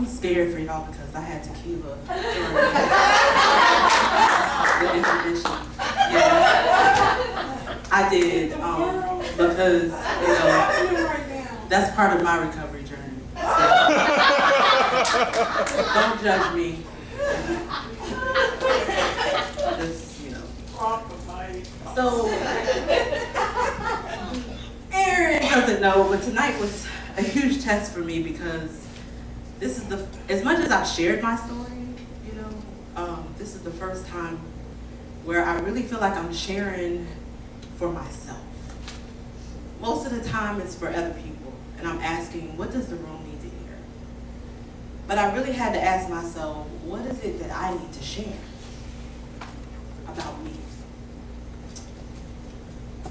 I'm scared for y'all because I had tequila during the intermission. Yeah, I did, because, that's part of my recovery journey. So, don't judge me. Just, So, Aaron doesn't know, but tonight was a huge test for me because this is as much as I've shared my story, this is the first time where I really feel like I'm sharing for myself. Most of the time it's for other people, and I'm asking, what does the room need to hear? But I really had to ask myself, what is it that I need to share about me?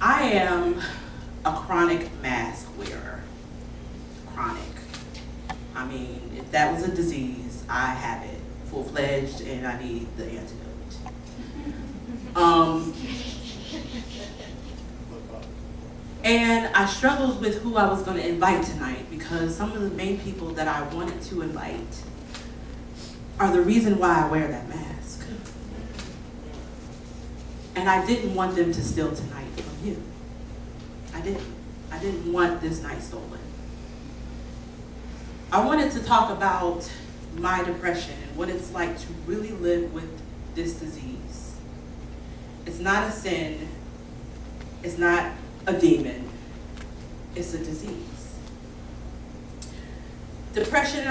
I am a chronic mask wearer. Chronic. I mean, if that was a disease, I have it full-fledged and I need the antidote. And I struggled with who I was going to invite tonight because some of the main people that I wanted to invite are the reason why I wear that mask. And I didn't want them to steal tonight from you. I didn't want this night stolen. I wanted to talk about my depression and what it's like to really live with this disease. It's not a sin. It's not a demon. It's a disease. Depression,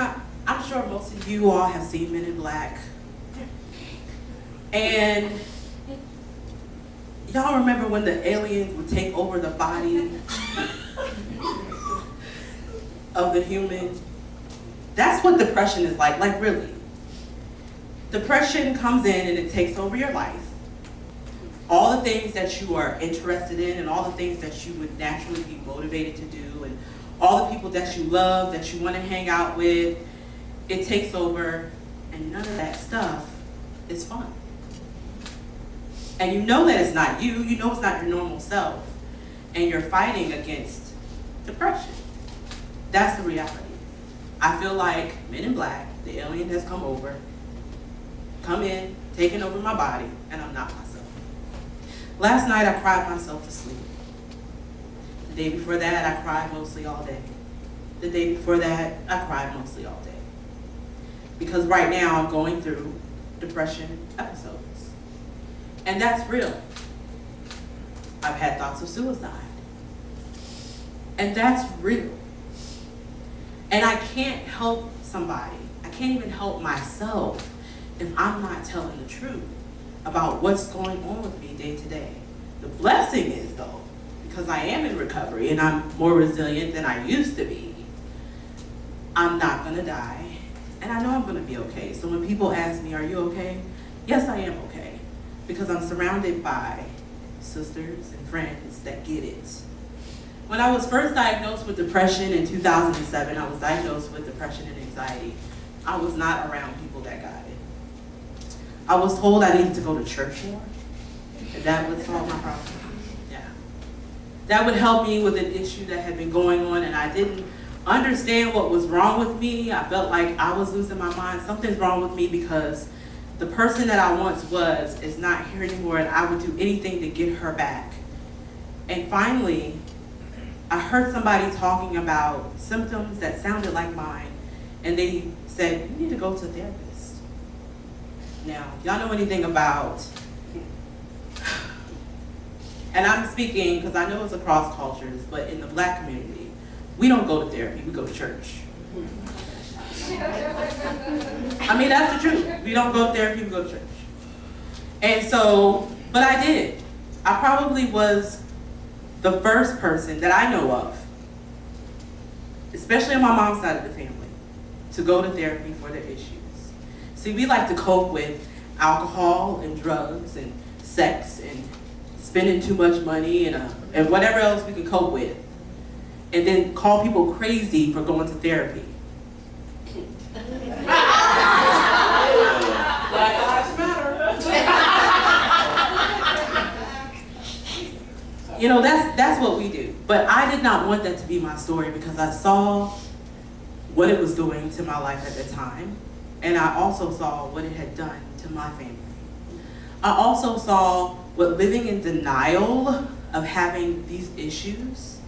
I'm sure most of you all have seen Men in Black. And y'all remember when the aliens would take over the body of the human? That's what depression is like really. Depression comes in and it takes over your life. All the things that you are interested in and all the things that you would naturally be motivated to do and all the people that you love, that you want to hang out with, it takes over, and none of that stuff is fun. And you know that it's not you know it's not your normal self, and you're fighting against depression. That's the reality. I feel like Men in Black, the alien has come in, taken over my body, and I'm not myself. Last night I cried myself to sleep. The day before that I cried mostly all day. The day before that I cried mostly all day. Because right now I'm going through depression episodes. And that's real. I've had thoughts of suicide. And that's real. And I can't help somebody. I can't even help myself if I'm not telling the truth about what's going on with me day to day. The blessing is, though, because I am in recovery and I'm more resilient than I used to be, I'm not gonna die, and I know I'm gonna be okay. So when people ask me, are you okay? Yes, I am okay, because I'm surrounded by sisters and friends that get it. When I was first diagnosed with depression in 2007, I was diagnosed with depression and anxiety. I was not around people that got it. I was told I needed to go to church more, and that would solve my problem. Yeah. That would help me with an issue that had been going on, and I didn't understand what was wrong with me. I felt like I was losing my mind. Something's wrong with me because the person that I once was is not here anymore, and I would do anything to get her back. And finally, I heard somebody talking about symptoms that sounded like mine, and they said, you need to go to a therapist. Now, y'all know anything about, and I'm speaking because I know it's across cultures, but in the Black community, we don't go to therapy, we go to church. I mean, that's the truth. We don't go to therapy, we go to church. And so, but I did. I probably was the first person that I know of, especially on my mom's side of the family, to go to therapy for their issues. See, we like to cope with alcohol and drugs and sex and spending too much money and whatever else we can cope with, and then call people crazy for going to therapy. Black Lives Matter. You know, that's what we do. But I did not want that to be my story because I saw what it was doing to my life at the time, and I also saw what it had done to my family. I also saw what living in denial of having these issues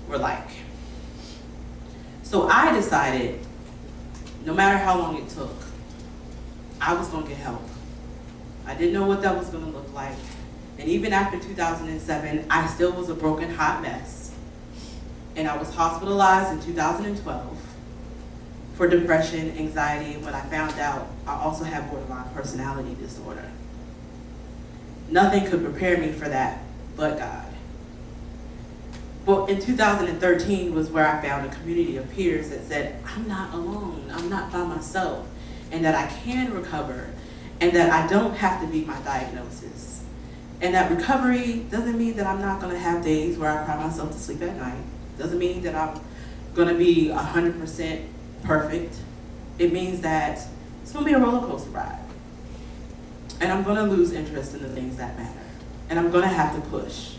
were like. So I decided, no matter how long it took, I was gonna get help. I didn't know what that was gonna look like. And even after 2007, I still was a broken hot mess. And I was hospitalized in 2012 for depression, anxiety, and when I found out, I also had borderline personality disorder. Nothing could prepare me for that but God. Well, in 2013 was where I found a community of peers that said, I'm not alone, I'm not by myself, and that I can recover, and that I don't have to beat my diagnosis. And that recovery doesn't mean that I'm not gonna have days where I cry myself to sleep at night. Doesn't mean that I'm gonna be 100% perfect. It means that it's gonna be a roller coaster ride. And I'm gonna lose interest in the things that matter. And I'm gonna have to push.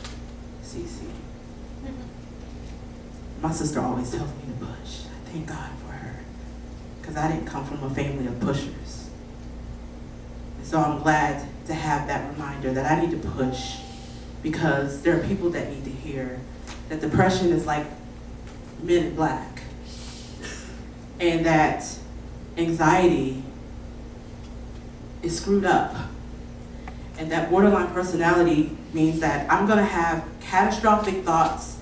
CC. My sister always tells me to push. I thank God for her. Because I didn't come from a family of pushers. And so I'm glad to have that reminder that I need to push, because there are people that need to hear that depression is like Men in Black. And that anxiety is screwed up. And that borderline personality means that I'm gonna have catastrophic thoughts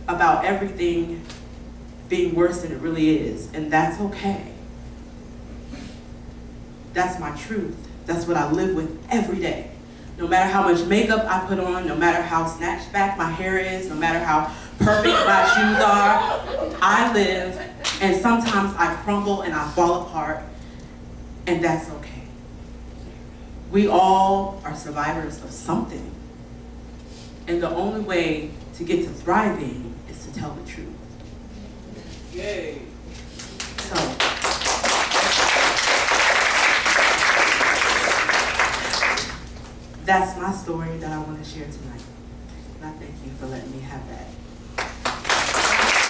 about everything being worse than it really is, and that's okay. That's my truth. That's what I live with every day. No matter how much makeup I put on, no matter how snatched back my hair is, no matter how perfect my shoes are, I live, and sometimes I crumble and I fall apart, and that's okay. We all are survivors of something. And the only way to get to thriving is to tell the truth. Yay. So, that's my story that I want to share tonight. And I thank you for letting me have that.